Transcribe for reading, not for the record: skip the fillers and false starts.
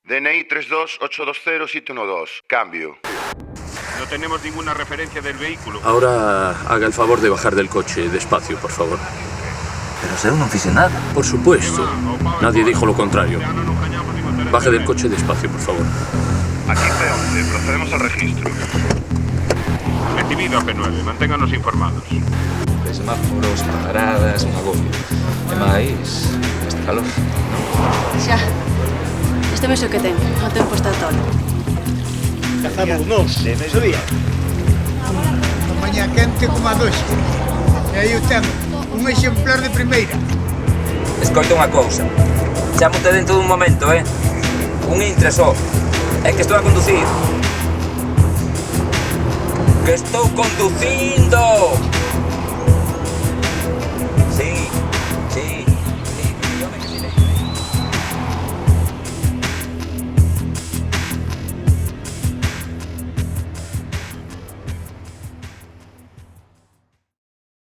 DNI 32820-712. Cambio. No tenemos ninguna referencia del vehículo. Ahora haga el favor de bajar del coche despacio, por favor. Pero se non fixe nada. Por supuesto. Nadie dijo lo contrario. Baje del coche despacio, por favor. Aquí P11. Procedemos al registro. Recibido a P9. Manténganos informados. De semáforos, paradas, un agobio. E máis, este calor. Xa. Este mes o que ten. O tempo está tolo. Cazamos nós, de mediodía. A mañá quente como a doxe. E aí o temos, un exemplar de primeira. Escoita unha cousa. Chámote dentro dun momento, Un intre só. É que estou a conducir. ¡Que estou conducindo!